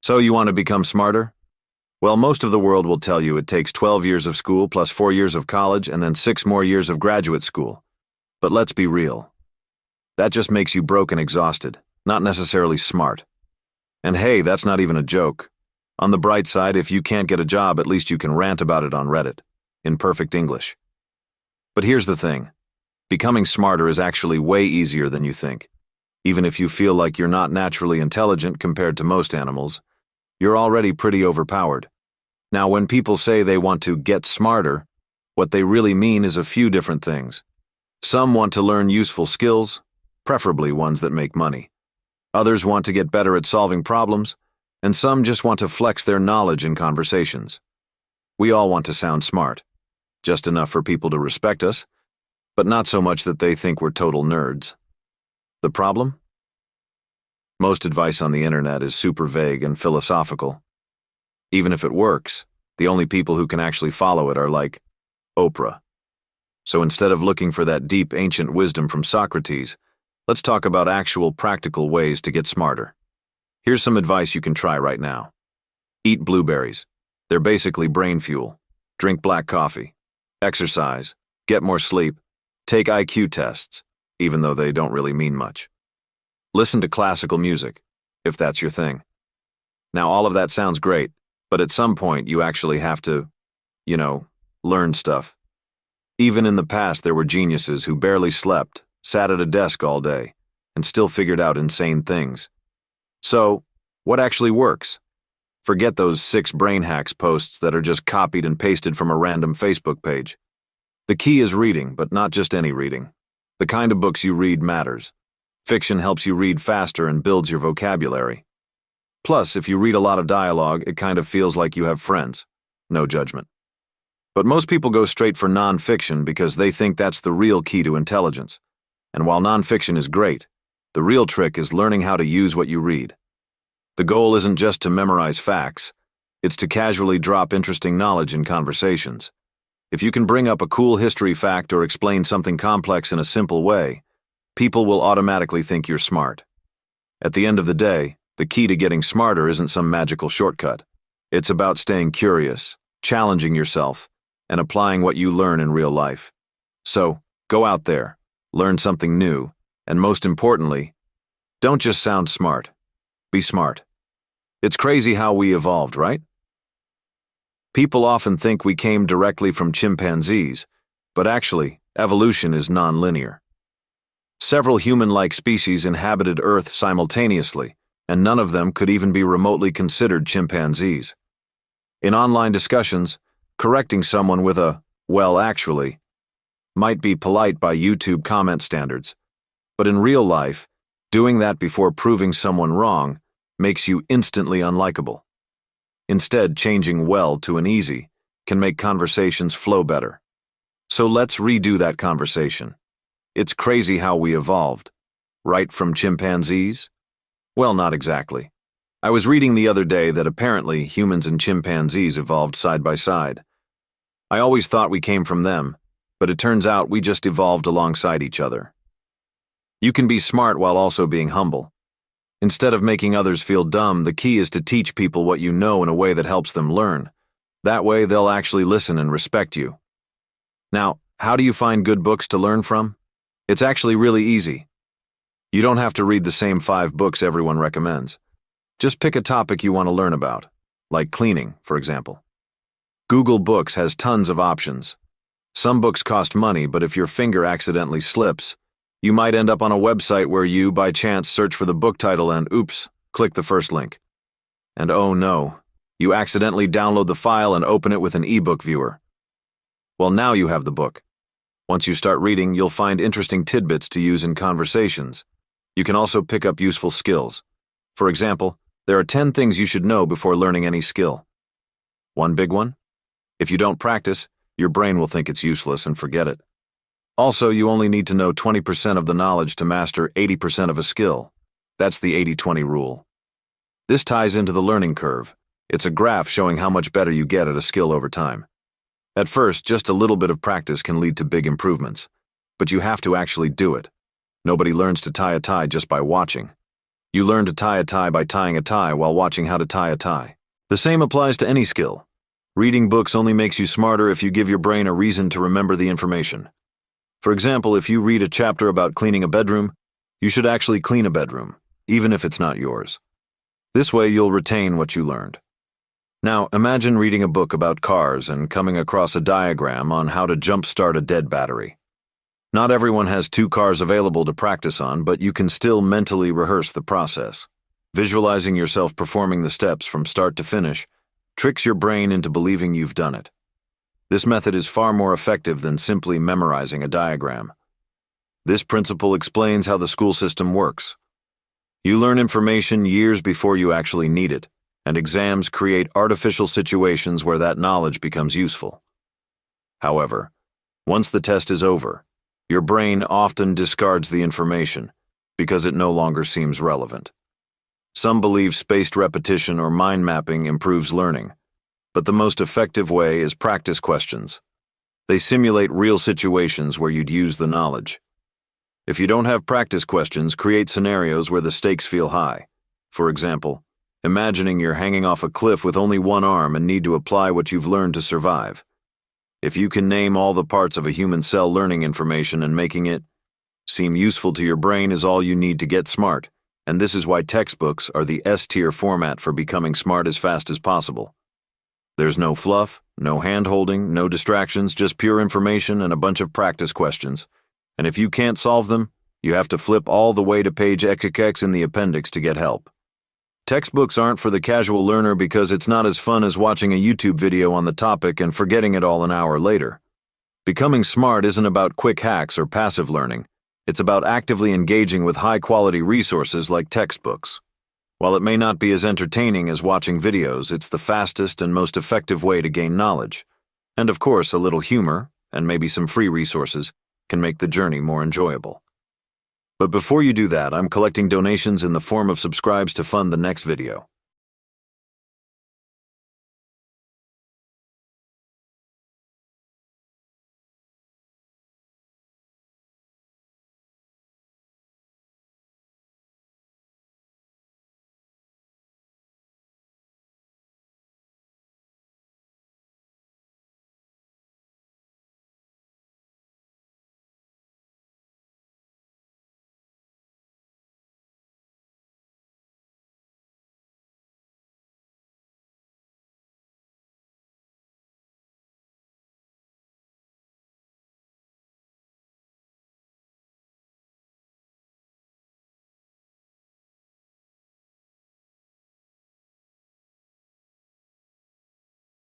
So you want to become smarter? Well, most of the world will tell you it takes 12 years of school plus 4 years of college and then 6 more years of graduate school. But let's be real. That just makes you broke and exhausted, not necessarily smart. And hey, that's not even a joke. On the bright side, if you can't get a job, at least you can rant about it on Reddit, in perfect English. But here's the thing. Becoming smarter is actually way easier than you think. Even if you feel like you're not naturally intelligent compared to most animals, you're already pretty overpowered. Now, when people say they want to get smarter, what they really mean is a few different things. Some want to learn useful skills, preferably ones that make money. Others want to get better at solving problems, and some just want to flex their knowledge in conversations. We all want to sound smart, just enough for people to respect us, but not so much that they think we're total nerds. The problem? Most advice on the internet is super vague and philosophical. Even if it works, the only people who can actually follow it are like Oprah. So instead of looking for that deep ancient wisdom from Socrates, let's talk about actual practical ways to get smarter. Here's some advice you can try right now. Eat blueberries. They're basically brain fuel. Drink black coffee. Exercise. Get more sleep. Take IQ tests, even though they don't really mean much. Listen to classical music, if that's your thing. Now, all of that sounds great, but at some point you actually have to, learn stuff. Even in the past, there were geniuses who barely slept, sat at a desk all day, and still figured out insane things. So, what actually works? Forget those 6 brain hacks posts that are just copied and pasted from a random Facebook page. The key is reading, but not just any reading. The kind of books you read matters. Fiction helps you read faster and builds your vocabulary. Plus, if you read a lot of dialogue, it kind of feels like you have friends. No judgment. But most people go straight for nonfiction because they think that's the real key to intelligence. And while nonfiction is great, the real trick is learning how to use what you read. The goal isn't just to memorize facts, it's to casually drop interesting knowledge in conversations. If you can bring up a cool history fact or explain something complex in a simple way, people will automatically think you're smart. At the end of the day, the key to getting smarter isn't some magical shortcut. It's about staying curious, challenging yourself, and applying what you learn in real life. So, go out there, learn something new, and most importantly, don't just sound smart. Be smart. It's crazy how we evolved, right? People often think we came directly from chimpanzees, but actually, evolution is non-linear. Several human-like species inhabited Earth simultaneously, and none of them could even be remotely considered chimpanzees. In online discussions, correcting someone with a, "well, actually," might be polite by YouTube comment standards, but in real life, doing that before proving someone wrong makes you instantly unlikable. Instead, changing "well" to an "easy" can make conversations flow better. So let's redo that conversation. It's crazy how we evolved. Right from chimpanzees? Well, not exactly. I was reading the other day that apparently humans and chimpanzees evolved side by side. I always thought we came from them, but it turns out we just evolved alongside each other. You can be smart while also being humble. Instead of making others feel dumb, the key is to teach people what you know in a way that helps them learn. That way, they'll actually listen and respect you. Now, how do you find good books to learn from? It's actually really easy. You don't have to read the same 5 books everyone recommends. Just pick a topic you want to learn about, like cleaning, for example. Google Books has tons of options. Some books cost money, but if your finger accidentally slips, you might end up on a website where you, by chance, search for the book title and, oops, click the first link. And oh no, you accidentally download the file and open it with an ebook viewer. Well, now you have the book. Once you start reading, you'll find interesting tidbits to use in conversations. You can also pick up useful skills. For example, there are 10 things you should know before learning any skill. One big one? If you don't practice, your brain will think it's useless and forget it. Also, you only need to know 20% of the knowledge to master 80% of a skill. That's the 80-20 rule. This ties into the learning curve. It's a graph showing how much better you get at a skill over time. At first, just a little bit of practice can lead to big improvements, but you have to actually do it. Nobody learns to tie a tie just by watching. You learn to tie a tie by tying a tie while watching how to tie a tie. The same applies to any skill. Reading books only makes you smarter if you give your brain a reason to remember the information. For example, if you read a chapter about cleaning a bedroom, you should actually clean a bedroom, even if it's not yours. This way you'll retain what you learned. Now, imagine reading a book about cars and coming across a diagram on how to jump-start a dead battery. Not everyone has 2 cars available to practice on, but you can still mentally rehearse the process. Visualizing yourself performing the steps from start to finish tricks your brain into believing you've done it. This method is far more effective than simply memorizing a diagram. This principle explains how the school system works. You learn information years before you actually need it, and exams create artificial situations where that knowledge becomes useful. However, once the test is over, your brain often discards the information because it no longer seems relevant. Some believe spaced repetition or mind mapping improves learning, but the most effective way is practice questions. They simulate real situations where you'd use the knowledge. If you don't have practice questions, create scenarios where the stakes feel high. For example, imagining you're hanging off a cliff with only one arm and need to apply what you've learned to survive. If you can name all the parts of a human cell learning information and making it seem useful to your brain is all you need to get smart, and this is why textbooks are the S-tier format for becoming smart as fast as possible. There's no fluff, no hand-holding, no distractions, just pure information and a bunch of practice questions. And if you can't solve them, you have to flip all the way to page XXX in the appendix to get help. Textbooks aren't for the casual learner because it's not as fun as watching a YouTube video on the topic and forgetting it all an hour later. Becoming smart isn't about quick hacks or passive learning. It's about actively engaging with high-quality resources like textbooks. While it may not be as entertaining as watching videos, it's the fastest and most effective way to gain knowledge. And of course, a little humor, and maybe some free resources, can make the journey more enjoyable. But before you do that, I'm collecting donations in the form of subscribes to fund the next video.